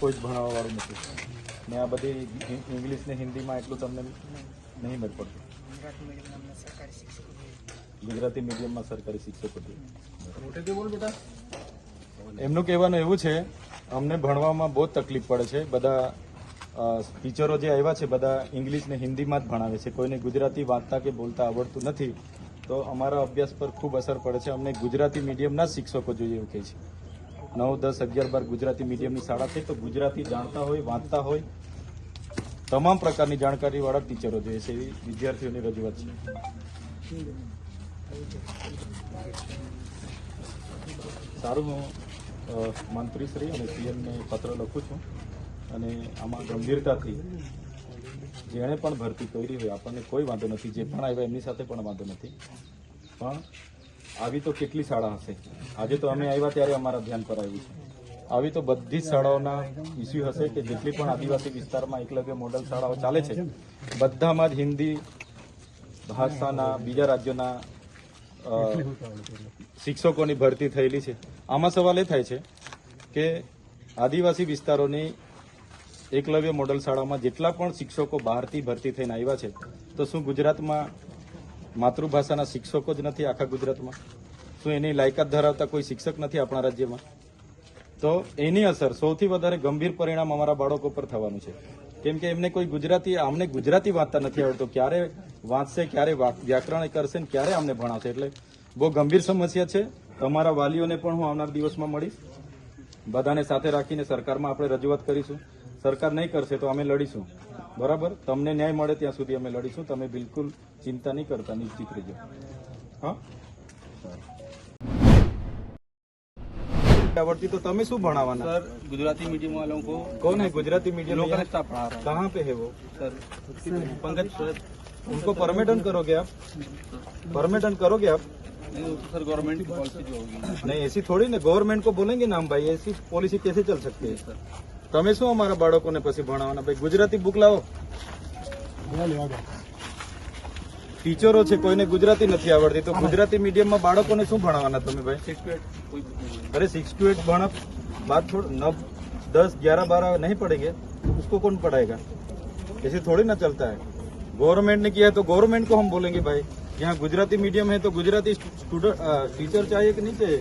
કોઈ જ ભણાવવાવાળું નથી ને આ બધી ઇંગ્લિશ ને હિન્દીમાં એટલું તમને નહીં મેળ પડતું. ગુજરાતી મીડિયમમાં સરકારી શિક્ષકો એમનું કહેવાનું એવું છે અમને ભણવામાં બહુ તકલીફ પડે છે. બધા ટીચરો જે આવ્યા છે બધા ઇંગ્લિશ ને હિન્દીમાં જ ભણાવે છે, કોઈને ગુજરાતી વાંચતા કે બોલતા આવડતું નથી. તો અમારા અભ્યાસ પર ખૂબ અસર પડે છે. અમને ગુજરાતી મીડિયમના શિક્ષકો જોઈએ એવું કહે છે. 9, 10, 11, 12 ગુજરાતી મીડિયમની શાળા છે તો ગુજરાતી જાણતા હોય, વાંચતા હોય, તમામ પ્રકારની જાણકારીવાળા ટીચરો જોઈએ છે એવી વિદ્યાર્થીઓની રજૂઆત છે. સારું, હું મંત્રીશ્રી અને સીએમને પત્ર લખું છું અને આમાં ગંભીરતાથી જેણે પણ ભરતી કરી હોય આપણને કોઈ વાંધો નથી, જે પણ આવ્યા એમની સાથે પણ વાંધો નથી, પણ આવી તો કેટલી શાળા હશે. આજે તો અમે આવ્યા ત્યારે અમારા ધ્યાન પર આવ્યું છે. આવી તો બધી જ શાળાઓના ઇસ્યુ હશે કે જેટલી પણ આદિવાસી વિસ્તારમાં એકલવ્ય મોડલ શાળાઓ ચાલે છે બધામાં જ હિન્દી ભાષાના બીજા રાજ્યોના શિક્ષકોની ભરતી થયેલી છે. આમાં સવાલ એ થાય છે કે આદિવાસી વિસ્તારોની એકલવ્ય મોડલ શાળામાં જેટલા પણ શિક્ષકો બહારથી ભરતી થઈને આવ્યા છે તો શું ગુજરાતમાં માતૃભાષાના શિક્ષકો જ નથી આખા ગુજરાતમાં? શું એની લાયકાત ધરાવતા કોઈ શિક્ષક નથી આપણા રાજ્યમાં? તો એની અસર સૌથી વધારે ગંભીર પરિણામ અમારા બાળકો પર થવાનું છે. કેમ કે એમને કોઈ અમને ગુજરાતી વાંચતા નથી આવડતું. ક્યારે વાંચશે, ક્યારે વ્યાકરણ કરશે ને ક્યારે અમને ભણાવશે? એટલે બહુ ગંભીર સમસ્યા છે. તમારા વાલીઓને પણ હું આવનાર દિવસમાં મળીશ. બધાને સાથે રાખીને સરકારમાં આપણે રજૂઆત કરીશું. સરકાર નહીં કરશે તો અમે લડીશું. બરાબર, તમને ન્યાય મળે ત્યાં સુધી અમે લડીશું. તમે બિલકુલ ચિંતા નહીં કરતા, નિશ્ચિત રહેજો. હા, आवड़ती तो तमें शू भणावाना? सर गुजराती मीडियम वालों को कौन है गुजराती मीडियम लोकल स्टाफ पढ़ा रहा है। कहाँ पे है वो? सर पंकज सर उनको परमिशन करोगे आप? परमिशन करोगे आप? नहीं वो तो सर गवर्नमेंट की पॉलिसी जो होगी। नहीं ऐसी थोड़ी ना, गवर्नमेंट को बोलेंगे ना हम भाई, ऐसी पॉलिसी कैसे चल सकती है? सर તમે શું અમારા બાળકોને પછી ભણાવવાના? ભાઈ ગુજરાતી બુક લાવો. ટીચરો છે કોઈને ગુજરાતી નથી આવડતી તો ગુજરાતી મીડિયમમાં બાળકોને શું ભણાવવાના તમે ભાઈ? 6 to 8 कोई अरे 6 to 8 भणा बात छोड़, 9, 10, 11, 12 नहीं पढ़ेंगे उसको कौन पढ़ाएगा? ऐसे थोड़ी ना चलता है. गवर्नमेंट ने किया है तो गवर्नमेंट को हम बोलेंगे भाई. यहाँ गुजराती मीडियम है तो गुजराती स्टूडेंट टीचर चाहिए कि नहीं चाहिए?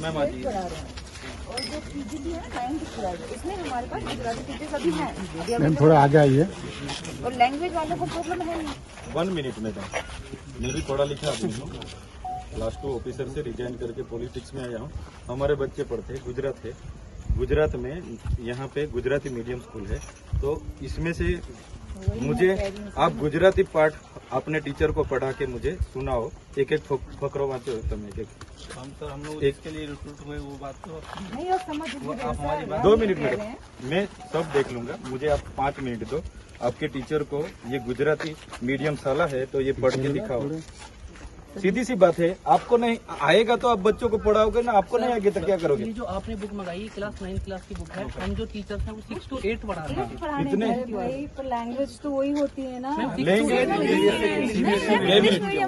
मैम आ जाइए. और जो पीजीटी है 9th क्लास इसमें हमारे पास गुजराती टीचर्स अभी हैं. मैम थोड़ा आगे आइए. और लैंग्वेज वालों को प्रॉब्लम है नहीं. 1 मिनट में था. मैं भी पढ़ा लिखा आदमी हूँ. क्लास 2 ऑफिसर से रिजाइन करके पॉलिटिक्स में आया हूँ. हमारे बच्चे पढ़ते हैं गुजरात है. गुजरात में यहाँ पे गुजराती मीडियम स्कूल है तो इसमें से मुझे आप गुजराती पाठ अपने टीचर को पढ़ा के मुझे सुनाओ. एक एक फकरो वाँचो तुम एक एक. हम लोग इसके लिए रिक्रूट हुए वो बात तो नहीं और समझ आप हमारी बात 2 मिनट मैडम, मैं सब देख लूंगा. मुझे आप 5 मिनट दो. आपके टीचर को ये गुजराती मीडियम शाला है तो ये पढ़ के दिखाओ. सीधी सी बात है. आपको नहीं आएगा तो आप बच्चों को पढ़ाओगे ना, आपको नहीं आएगा तो क्या करोगे? ये जो आपने बुक मंगाई क्लास 9 क्लास की बुक है. हम जो टीचर्स हैं वो 6 to 8 पढ़ा रहे हैं. इतने भाई पर लैंग्वेज तो वही होती है ना. लेंगे.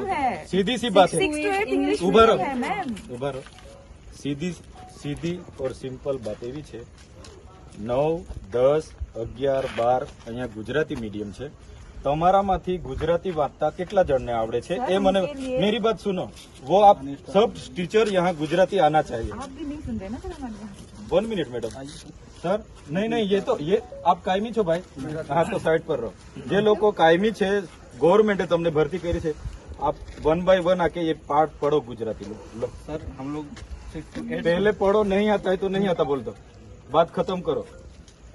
है सीधी सी बात है. 6 to 8 इंग्लिश उभा रहो. है मैम. उभा रहो. सीधी और सिंपल बात एवी છે 9, 10, 11, 12 અહીંયા ગુજરાતી મીડિયમ છે. તમારામાંથી ગુજરાતી વાંચતા કેટલા જણને આવડે છે એ મને मेरी बात सुनो. वो आप सब टीचर यहाँ गुजराती आना चाहिए. आप भी नहीं सुन रहे ना सर हमारी बात. 1 मिनट मैडम. सर नहीं ये आप कायमी છો ભાઈ. हाँ तो साइड पर रहो. જે લોકો કાયમી છે ગવર્મેન્ટે તમને ભરતી કરી છે आप 1 by 1 आके ये पाठ पढ़ो गुजराती. लो सर हम लोग 6 to 8 पहले पढ़ो. नहीं आता है तो नहीं आता बोल दो. बात खत्म करो.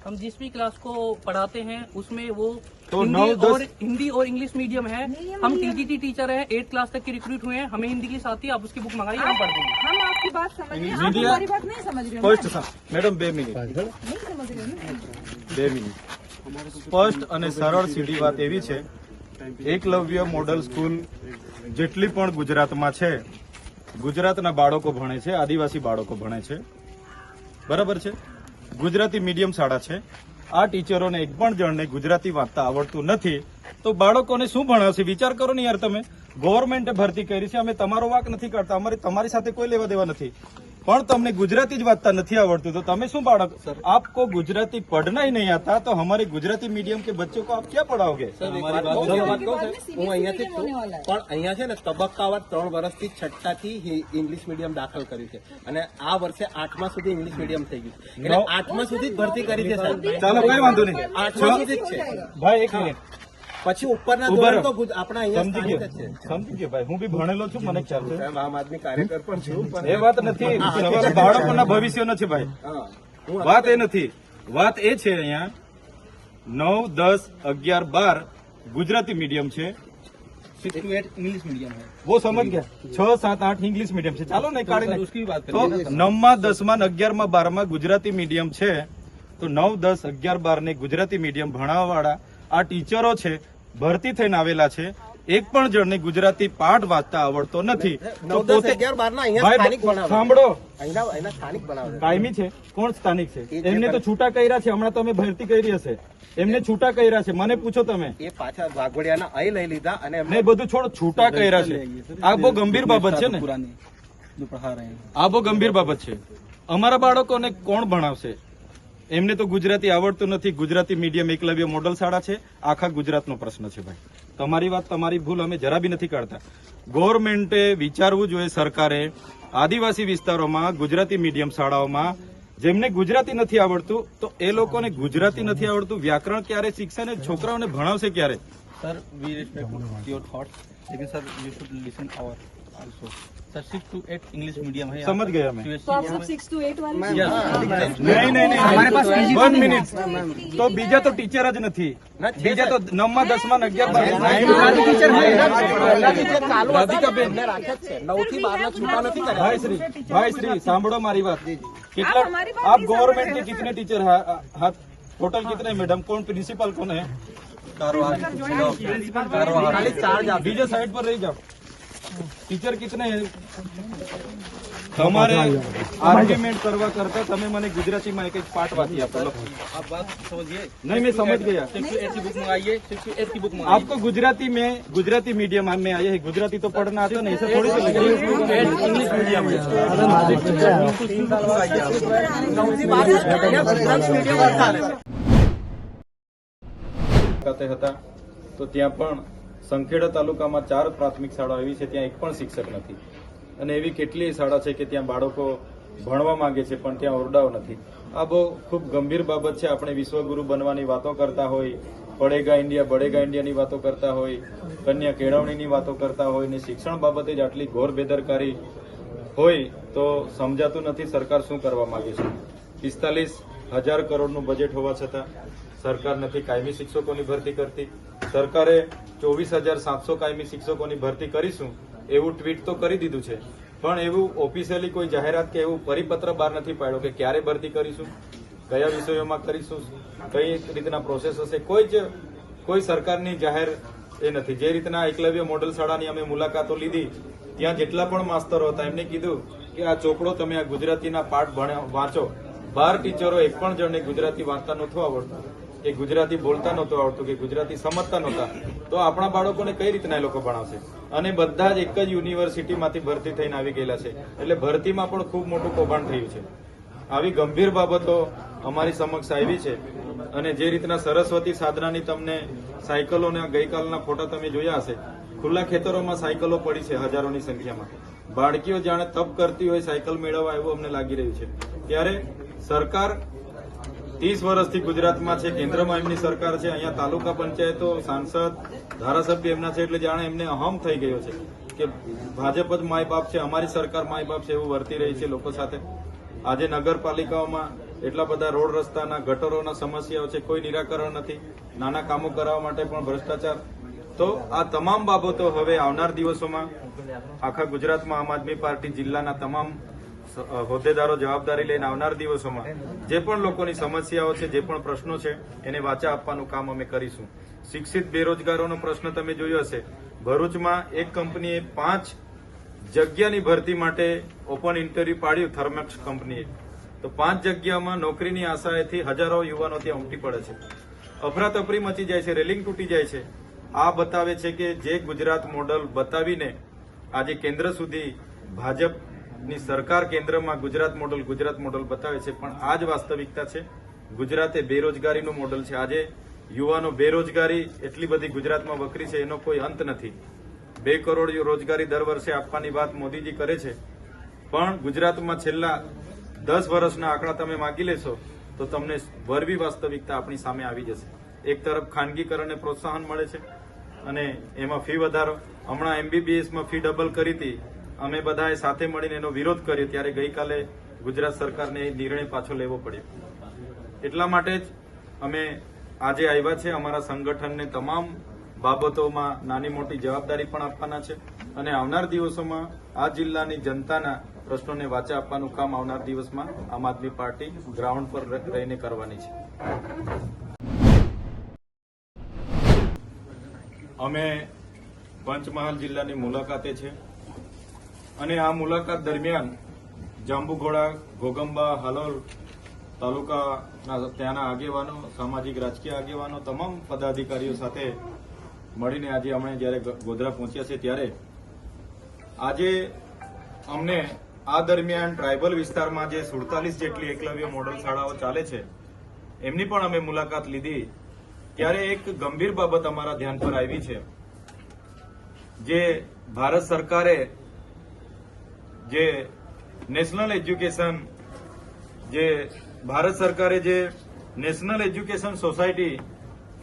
हम जिस भी क्लास को पढ़ाते हैं उसमें वो तो हिंदी 9, 10 और हिंदी और इंग्लिश मीडियम है. हम टीजीटी टीचर हैं, 8 क्लास तक की रिक्रूट हुए हैं. हमें हिंदी की साथ ही आप उसकी बुक मंगाइए, हम पढ़ देंगे. हम आपकी बात समझ रहे हैं. आप मीडिया- हमारी बात नहीं समझ रहे हो. સ્પષ્ટ મેડમ 2 મિનિટ. नहीं समझ रहे हो ना. 2 મિનિટ. સ્પષ્ટ અને સરળ સીધી વાત એવી છે એકલવ્ય મોડલ સ્કૂલ જેટલી પણ ગુજરાતમાં છે ગુજરાતના બાળકો ભણે છે, આદિવાસી બાળકો ભણે છે. બરાબર છે. ગુજરાતી મીડિયમ શાળા છે. આ ટીચરોને એક પણ જણને ગુજરાતી વાંચતા આવડતું નથી તો બાળકોને શું ભણાવશે? વિચાર કરો ને યાર તમે. ગવર્મેન્ટે ભરતી કરી છે. અમે તમારો વાક નથી કાઢતા. અમારી તમારી સાથે કોઈ લેવા દેવા નથી. પણ તમને ગુજરાતી જ વાંચતા નથી આવડતું તો તમે શું બાળક આપકો ગુજરાતી પढ़ना ही नहीं आता तो हमारे गुजराती मीडियम के बच्चों को आप क्या पढ़ाओगे? सर एक बात वो कहूं? भी एक बात बाद કહું में સર? CBSE હું અહીંયાથી જ मीडियम होने वाला છું है। પણ અહીંયા છે ને તબક્કાવાર 3 વર્ષથી છઠ્ઠાથી ઇંગ્લિશ મીડિયમ દાખલ કર્યું છે અને આ વર્ષે 8મા સુધી ઇંગ્લિશ મીડિયમ થઈ ગયું છે એટલે 8મા સુધી જ ભરતી કરી છે સાહેબ. ચાલો કઈ વાંધો નહીં 8મા સુધી જ છે. ભાઈ એક મિનિટ પછી ઉપરના ઉભા ધોરણ રહો. તો આપણા અહીંયા સમજી સ્થાનિક જ ગયો સમજી ગયો ભાઈ હું બી ભણેલો છું મને ખ્યાલ છે સાહેબ આમ આદમી કાર્યકર પણ છું પણ એ વાત નથી તમારા બાળકોના ભવિષ્યનો છે ભાઈ હા હું વાત એ નથી વાત એ છે અહીંયા 9, 10, 11, 12 ગુજરાતી મીડિયમ છે 6 to 8 इंग्लिश मीडियम है वो समझ गया 6, 7, 8 इंग्लिश मीडियम છે ચાલો ને કાઢીને सर, उसकी भी बात તો करेंगे 9માં 10માં 11માં 12માં ગુજરાતી મીડિયમ છે તો 9, 10, 11, 12 ને ગુજરાતી મીડિયમ ભણાવવાવાળા આ ટીચરો છે ભરતી થઈને આવેલા છે એક પણ જણને ગુજરાતી પાઠ વાંચતા આવડતો નથી તો 9, 10, 11, 12 ના અહીંયા સ્થાનિક ભાઈ ભણાવે. સાંભળો અહીંના સ્થાનિક બનાવે કાયમી છે કોણ સ્થાનિક છે એ જે એમને તો છૂટા કર્યા છે હમણાં તમે ભરતી કરી હશે એમને છૂટા કર્યા છે મને પૂછો તમે એ પાછા વાઘોડિયાના અહીં લઈ લીધા અને એમને ને બધું છોડ છૂટા કર્યા છે આ બહુ ગંભીર બાબત છે ને પુરાની जो पढ़ा रहे हैं આ બહુ ગંભીર બાબત છે અમારા બાળકોને કોણ ભણાવશે એમને તો ગુજરાતી આવડતું નથી ગુજરાતી મીડિયમ એકલવ્ય મોડલ શાળા છે આખા ગુજરાતનો પ્રશ્ન છે ભાઈ તમારી વાત તમારી ભૂલ અમે જરા બી નથી કાઢતા ગવર્મેન્ટે વિચારવું જોઈએ સરકારે આદિવાસી વિસ્તારોમાં ગુજરાતી મીડિયમ શાળાઓમાં જેમને ગુજરાતી નથી આવડતું તો એ લોકોને ગુજરાતી નથી આવડતું વ્યાકરણ ક્યારે શીખશે ને છોકરાઓને ભણાવશે ક્યારે sir we respect your thoughts लेकिन sir you should listen our also sir 6 to 8 English medium है समझ गया मैं तो आप सब 6 to 8 वाले નહીં નહીં हमारे पास 1 મિનિટ તો બીજા તો ટીચર જ નથી બીજા તો 9માં 10માં 11 રાધિકાબેન 9 થી 12 ના છૂટા નથી કર્યા भाई श्री सामड़ो हमारी बात कितना हमारी बात आप नहीं गवर्नमेंट के कितने टीचर हाथ टोटल कितने मैडम कौन प्रिंसिपल कौन है खाली 4 जा बीजे साइड पर रही जाओ टीचर कितने हैं તમારે આર્ગ્યુમેન્ટ કરવા કરતા તમે મને ગુજરાતીમાં એક પાઠ વાંચી આપો લો. आप बात समझिए नहीं मैं समझ गया 6 to 8 की बुक मंगाइए 6 to 8 की बुक मंगाइए आपको गुजराती मीडियम में आए हैं गुजराती तो पढ़ना आता नहीं ऐसा थोड़ी सा इंग्लिश मीडियम ખાતે હતા તો ત્યાં પણ સંખેડા તાલુકામાં 4 પ્રાથમિક શાળાઓ એવી છે ત્યાં એક પણ શિક્ષક નથી અને એવી કેટલીય શાળા છે કે ત્યાં બાળકો ભણવા માંગે છે પણ ત્યાં ઓરડાઓ નથી આ બહુ ખૂબ ગંભીર બાબત છે આપણે વિશ્વગુરુ બનવાની વાતો કરતા હોય બળેગા ઇન્ડિયાની વાતો કરતા હોય કન્યા કેળવણીની વાતો કરતા હોય ને શિક્ષણ બાબતે જ આટલી ઘોર બેદરકારી હોય તો સમજાતું નથી સરકાર શું કરવા માંગે છે 45,000 કરોડનું બજેટ હોવા છતાં સરકાર નથી કાયમી શિક્ષકોની ભરતી કરતી સરકારે 24,700 કાયમી શિક્ષકોની ભરતી કરીશું એવું ટ્વીટ તો કરી દીધું છે પણ એવું ઓફિશિયલી કોઈ જાહેરાત કે એવું પરિપત્ર બહાર નથી પાડ્યો કે ક્યારે ભરતી કરીશું કયા વિષયોમાં કરીશું કઈ રીતના પ્રોસેસ હશે કોઈ સરકારની જાહેર એ નથી જે રીતના એકલવ્ય મોડલ શાળાની અમે મુલાકાતો લીધી ત્યાં જેટલા પણ માસ્તરો હતા એમને કીધું કે આ ચોપડો તમે આ ગુજરાતીના પાઠ વાંચો 12 ટીચરો એક પણ જણને ગુજરાતી વાંચતા નહોતું આવડતું કે ગુજરાતી બોલતા નહોતું આવડતું કે ગુજરાતી સમજતા નહોતા તો આપણા બાળકોને કઈ રીતના એ લોકો ભણાવશે અને બધા જ એક જ યુનિવર્સિટીમાંથી ભરતી થઈને આવી ગયેલા છે એટલે ભરતીમાં પણ ખૂબ મોટું કૌભાંડ થયું છે આવી ગંભીર બાબતો અમારી સમક્ષ આવી છે અને જે રીતના સરસ્વતી સાધનાની તમને સાયકલોના ગઈકાલના ફોટા તમે જોયા હશે ખુલ્લા ખેતરોમાં સાયકલો પડી છે હજારોની સંખ્યામાં બાળકીઓ જાણે તપ કરતી હોય સાયકલ મેળવવા એવું અમને લાગી રહ્યું છે ત્યારે સરકાર 30 વર્ષથી ગુજરાતમાં છે કેન્દ્રમાં એમની સરકાર છે અહીંયા તાલુકા પંચાયતો સાંસદ ધારાસભ્ય એમના છે એટલે જાણે એમને અહમ થઈ ગયો છે કે ભાજપ જ માય બાપ છે અમારી સરકાર માય બાપ છે એવું વર્તી રહી છે લોકો સાથે આજે નગરપાલિકાઓમાં એટલા બધા રોડ રસ્તાના ગટરોના સમસ્યાઓ છે કોઈ નિરાકરણ નથી નાના કામો કરાવવા માટે પણ ભ્રષ્ટાચાર તો આ તમામ બાબતો હવે આવનાર દિવસોમાં આખા ગુજરાતમાં આમ આદમી પાર્ટી જિલ્લાના તમામ હોદ્દેદારો જવાબદારી લઈને આવનાર દિવસોમાં જે પણ લોકોની સમસ્યાઓ છે જે પણ પ્રશ્નો છે એને વાચા આપવાનું કામ અમે કરીશું શિક્ષિત બેરોજગારોનો પ્રશ્ન તમે જોયો હશે ભરૂચમાં એક કંપનીએ 5 જગ્યાની ભરતી માટે ઓપન ઇન્ટરવ્યુ પાડ્યું થર્મેક્સ કંપનીએ તો 5 જગ્યામાં નોકરીની આશાએથી હજારો યુવાનો ત્યાં ઉમટી પડે છે અફરાતફરી મચી જાય છે રેલિંગ તૂટી જાય છે આ બતાવે છે કે જે ગુજરાત મોડલ બતાવીને આજે કેન્દ્ર સુધી ભાજપ ની સરકાર કેન્દ્રમાં ગુજરાત મોડલ બતાવે છે, પણ આ જ વાસ્તવિકતા છે. ગુજરાત એ બેરોજગારીનું મોડલ છે. આજે યુવાનો બેરોજગારી એટલી બધી ગુજરાતમાં વકરી છે, એનો કોઈ અંત નથી. 2 કરોડ રોજગારી દર વર્ષે આપવાની વાત મોદીજી કરે છે, પણ ગુજરાતમાં છેલ્લા 10 વર્ષના આંકડા તમે માગી લેશો તો તમને વરવી વાસ્તવિકતા આપણી સામે આવી જશે. એક તરફ ખાનગીકરણને પ્રોત્સાહન મળે છે અને એમાં ફી વધારો. હમણાં MBBSમાં ફી ડબલ કરી હતી, અમે બધાએ સાથે મળીને એનો વિરોધ કર્યો, ત્યારે ગઈકાલે ગુજરાત સરકારને એ નિર્ણય પાછો લેવો પડ્યો. એટલા માટે જ અમે આજે આવ્યા છે. અમારા સંગઠનને તમામ બાબતોમાં નાની મોટી જવાબદારી પણ આપવાના છે અને આવનાર દિવસોમાં આ જિલ્લાની જનતાના પ્રશ્નોને વાચા આપવાનું કામ આવનાર દિવસમાં આમ આદમી પાર્ટી ગ્રાઉન્ડ પર રહીને કરવાની છે. અમે પંચમહાલ જિલ્લાની મુલાકાતે છે અને આ મુલાકાત દરમિયાન જાંબુઘોડા, ઘોગંબા, હાલોલ તાલુકાના ત્યાંના આગેવાનો, સામાજિક રાજકીય આગેવાનો, તમામ પદાધિકારીઓ સાથે મળીને આજે અમે જ્યારે ગોધરા પહોંચ્યા છે ત્યારે આજે અમને આ દરમિયાન ટ્રાયબલ વિસ્તારમાં જે 47 જેટલી એકલવ્ય મોડલ શાળાઓ ચાલે છે એમની પણ અમે મુલાકાત લીધી. ત્યારે એક ગંભીર બાબત અમારા ધ્યાન પર આવી છે. જે ભારત સરકારે જે national education society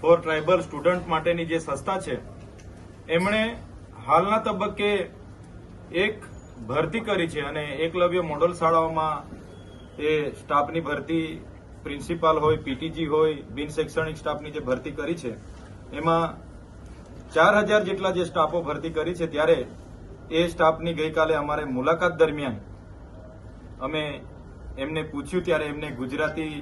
for tribal student માટેની જે સંસ્થા છે, એમણે હાલના તબક્કે એક ભરતી કરી છે અને એકલવ્ય મોડલ શાળાઓમાં એ સ્ટાફની ભરતી, પ્રિન્સિપાલ હોય, પીટીજી હોય, બિન શૈક્ષણિક સ્ટાફની જે ભરતી કરી છે એમાં 4000 જેટલા જે સ્ટાફો ભરતી કરી છે. ત્યારે એ સ્ટાફની ગઈકાલે અમારે મુલાકાત દરમિયાન અમે એમને પૂછ્યું ત્યારે એમને ગુજરાતી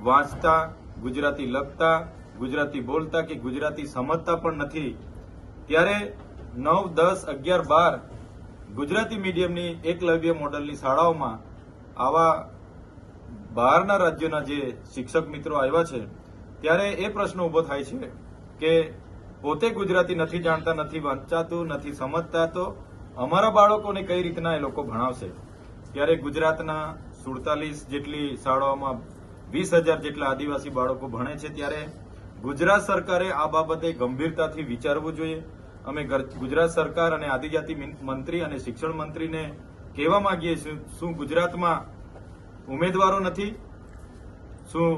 વાંચતા, ગુજરાતી લખતા, ગુજરાતી બોલતા કે ગુજરાતી સમજતા પણ નથી. ત્યારે 9, 10, 11, 12 ગુજરાતી મીડિયમની એકલવ્ય મોડલની શાળાઓમાં આવા બહારના રાજ્યોના જે શિક્ષક મિત્રો આવ્યા છે ત્યારે એ પ્રશ્ન ઉભો થાય છે કે પોતે ગુજરાતી નથી જાણતા, નથી વાંચાતું, નથી સમજતા, તો અમારા બાળકોને કઈ રીતના એ લોકો ભણાવશે. ત્યારે ગુજરાતના 47 જેટલી શાળાઓમાં 20,000 જેટલા આદિવાસી બાળકો ભણે છે. ત્યારે ગુજરાત સરકારે આ બાબતે ગંભીરતાથી વિચારવું જોઈએ. અમે ગુજરાત સરકાર અને આદિજાતિ મંત્રી અને શિક્ષણ મંત્રીને કહેવા માંગીએ છીએ, શું ગુજરાતમાં ઉમેદવારો નથી? શું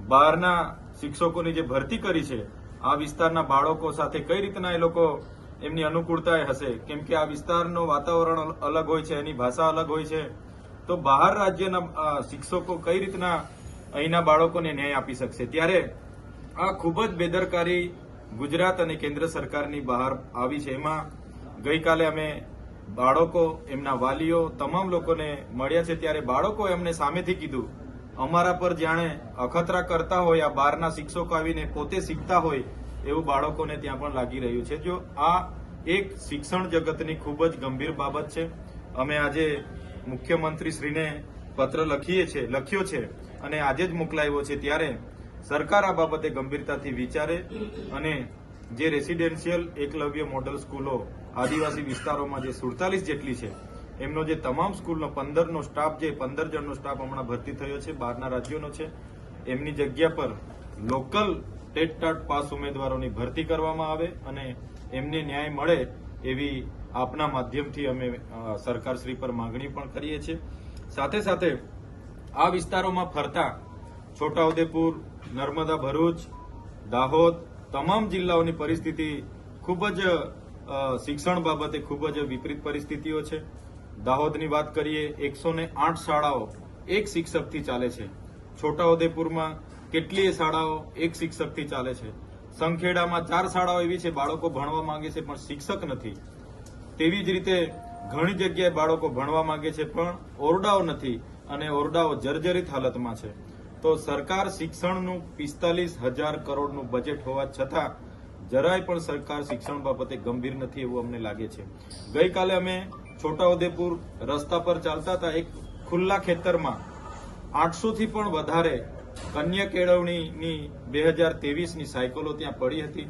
બહારના શિક્ષકોની જે ભરતી કરી છે આ વિસ્તારના બાળકો સાથે કઈ રીતના એ લોકો એમની અનુકૂળતા હશે? કેમ કે આ વિસ્તારનું વાતાવરણ અલગ હોય છે, એની ભાષા અલગ હોય છે. તો બહાર રાજ્યના શિક્ષકો કઈ રીતના અહીંના બાળકોને ન્યાય આપી શકશે? ત્યારે આ ખૂબ જ બેદરકારી ગુજરાત અને કેન્દ્ર સરકારની બહાર આવી છે. એમાં ગઈકાલે અમે બાળકો, એમના વાલીઓ, તમામ લોકોને મળ્યા છે. ત્યારે બાળકો એમને સામેથી કીધું, અમારા પર જાણે અખતરા કરતા હોય, આ બહારના શિક્ષકો આવીને પોતે શીખતા હોય એવું બાળકોને ત્યાં પણ લાગી રહ્યું છે. જો આ એક શિક્ષણ જગતની ખૂબ જ ગંભીર બાબત છે. અમે આજે મુખ્યમંત્રીશ્રીને પત્ર લખ્યો છે અને આજે જ મોકલાવ્યો છે. ત્યારે સરકાર આ બાબતે ગંભીરતાથી વિચારે અને જે રેસિડેન્શિયલ એકલવ્ય મોડલ સ્કૂલો આદિવાસી વિસ્તારોમાં જે 47 જેટલી છે એમનો જે તમામ સ્કૂલનો 15નો સ્ટાફ, જે 15 જણનો સ્ટાફ હમણાં ભરતી થયો છે, બહારના રાજ્યોનો છે, એમની જગ્યા પર લોકલ ટેટ પાસ ઉમેદવારોની ભરતી કરવામાં આવે અને એમને ન્યાય મળે એવી આપના માધ્યમથી અમે સરકારશ્રી પર માંગણી પણ કરીએ છીએ. સાથે સાથે આ વિસ્તારોમાં ફરતા છોટાઉદેપુર, નર્મદા, ભરૂચ, દાહોદ તમામ જિલ્લાઓની પરિસ્થિતિ ખૂબ જ શિક્ષણ બાબતે ખૂબ જ વિપરીત પરિસ્થિતિઓ છે. દાહોદની વાત કરીએ, 108 શાળાઓ એક શિક્ષકથી ચાલે છે. છોટાઉદેપુરમાં કેટલીય શાળાઓ એક શિક્ષકથી ચાલે છે. સંખેડામાં 4 શાળાઓ એવી છે, બાળકો ભણવા માંગે છે પણ શિક્ષક નથી. તેવી જ રીતે ઘણી જગ્યાએ બાળકો ભણવા માંગે છે પણ ઓરડાઓ નથી અને ઓરડાઓ જર્જરિત હાલતમાં છે. તો સરકાર શિક્ષણનું 45,000 કરોડનું બજેટ હોવા છતાં જરાય પણ સરકાર શિક્ષણ બાબતે ગંભીર નથી એવું અમને લાગે છે. ગઈકાલે અમે છોટાઉદેપુર રસ્તા પર ચાલતા હતા, એક ખુલ્લા ખેતરમાં 800થી પણ વધારે કન્યા કેળવણીની 2023ની સાયકલો ત્યાં પડી હતી.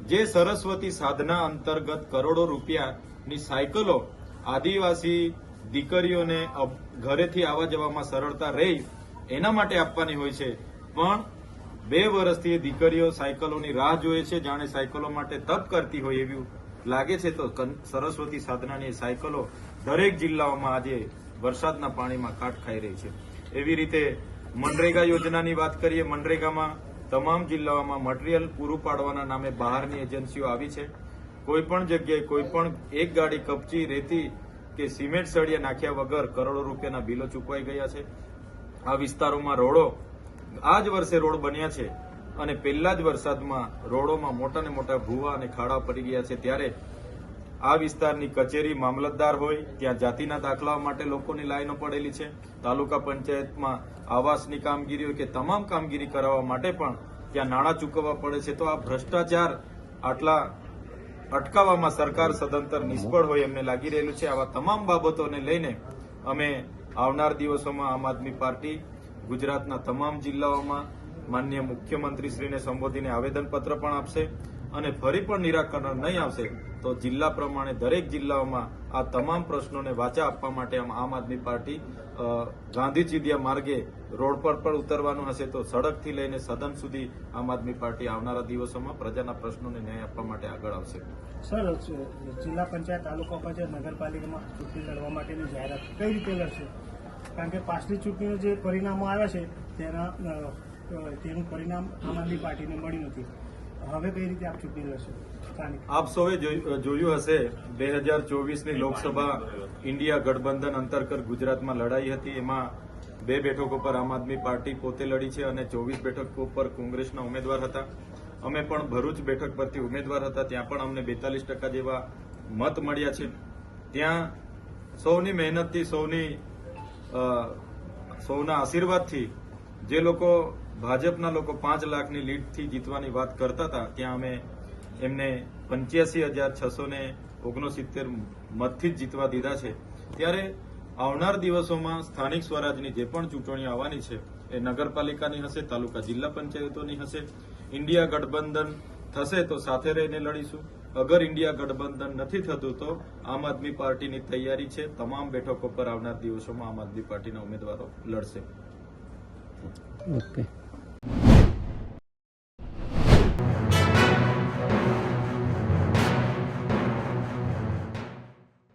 જે સરસ્વતી સાધના અંતર્ગત કરોડો રૂપિયાની સાયકલો આદિવાસી દીકરીઓને ઘરેથી આવવા જવામાં સરળતા રહે એના માટે આપવાની હોય છે, પણ 2 વર્ષથી એ દીકરીઓ સાયકલોની રાહ જોએ છે, જાણે સાયકલો માટે તપ કરતી હોય એવું લાગે છે. તો સરસ્વતી સાધનાની એ સાયકલો દરેક જિલ્લાઓમાં આજે વરસાદના પાણીમાં કાટ ખાઈ રહી છે. એવી રીતે મનરેગા યોજનાની વાત કરીએ. મનરેગામાં તમામ જિલ્લાઓમાં મટીરીયલ પૂરું પાડવાના નામે બહારની એજન્સીઓ આવી છે. કોઈ પણ જગ્યાએ કોઈ પણ એક ગાડી કપચી, રેતી કે સિમેન્ટ સળિયા નાખ્યા વગર કરોડો રૂપિયાના બિલો ચૂકવાઈ ગયા છે. આ વિસ્તારોમાં રોડો આ જ વર્ષે રોડ બન્યા છે અને પહેલા જ વરસાદમાં રોડોમાં મોટા ને મોટા ભૂવા અને ખાડા પડી ગયા છે. ત્યારે આ વિસ્તારની કચેરી, મામલતદાર હોય ત્યાં જાતિના દાખલાઓ માટે લોકોની લાઈનો પડેલી છે. તાલુકા પંચાયતમાં આવાસની કામગીરી હોય કે તમામ કામગીરી કરાવવા માટે પણ ત્યાં નાણાં ચૂકવવા પડે છે. તો આ ભ્રષ્ટાચાર આટલા અટકાવવામાં સરકાર સદંતર નિષ્ફળ હોય એમને લાગી રહેલું છે. આવા તમામ બાબતોને લઈને અમે આવનાર દિવસોમાં આમ આદમી પાર્ટી ગુજરાતના તમામ જિલ્લાઓમાં માનનીય મુખ્યમંત્રીશ્રીને સંબોધીને આવેદનપત્ર પણ આપશે અને ફરી પણ નિરાકરણ નહીં આવશે તો જિલ્લા પ્રમાણે દરેક જિલ્લાઓમાં આ તમામ પ્રશ્નોને વાચા આપવા માટે આમ આદમી પાર્ટી ગાંધી ચીડિયા માર્ગે રોડ પર પણ ઉતરવાનું હશે. તો સડકથી લઈને સદન સુધી આમ આદમી પાર્ટી આવનારા દિવસોમાં પ્રજાના પ્રશ્નોને ન્યાય આપવા માટે આગળ આવશે. સર, જિલ્લા પંચાયત, તાલુકા પંચાયત, નગરપાલિકામાં ચૂંટણી લડવા માટેની જાહેરાત કઈ રીતે લડશે? કારણ કે પાછલી ચૂંટણીઓ જે પરિણામો આવ્યા છે તેનું પરિણામ આમ આદમી પાર્ટીને મળ્યું નથી. હવે કઈ રીતે આપ ચૂંટણી લડશો? આપ સૌએ જોયું હશે 2024ની લોકસભા ઇન્ડિયા ગઠબંધન અંતર્ગત ગુજરાતમાં લડાઈ હતી. એમાં 2 બેઠકો પર આમ આદમી પાર્ટી પોતે લડી છે અને 24 બેઠકો પર કોંગ્રેસના ઉમેદવાર હતા. અમે પણ ભરૂચ બેઠક પરથી ઉમેદવાર હતા, ત્યાં પણ અમને 42% જેવા મત મળ્યા છે. ત્યાં સૌની મહેનતથી, સૌના આશીર્વાદથી જે લોકો ભાજપના લોકો 5 લાખની લીડથી જીતવાની વાત કરતા હતા, ત્યાં અમે એમને 85,669 મતથી જ જીતવા દીધા છે. ત્યારે આવનાર દિવસોમાં સ્થાનિક સ્વરાજની જે પણ ચૂંટણીઓ આવવાની છે એ નગરપાલિકાની હશે, તાલુકા જિલ્લા પંચાયતોની હશે. ઇન્ડિયા ગઠબંધન થશે તો સાથે રહીને લડીશું. અગર ઇન્ડિયા ગઠબંધન નથી થતું તો આમ આદમી પાર્ટીની તૈયારી છે. તમામ બેઠકો પર આવનાર દિવસોમાં આમ આદમી પાર્ટીના ઉમેદવારો લડશે. ઓકે.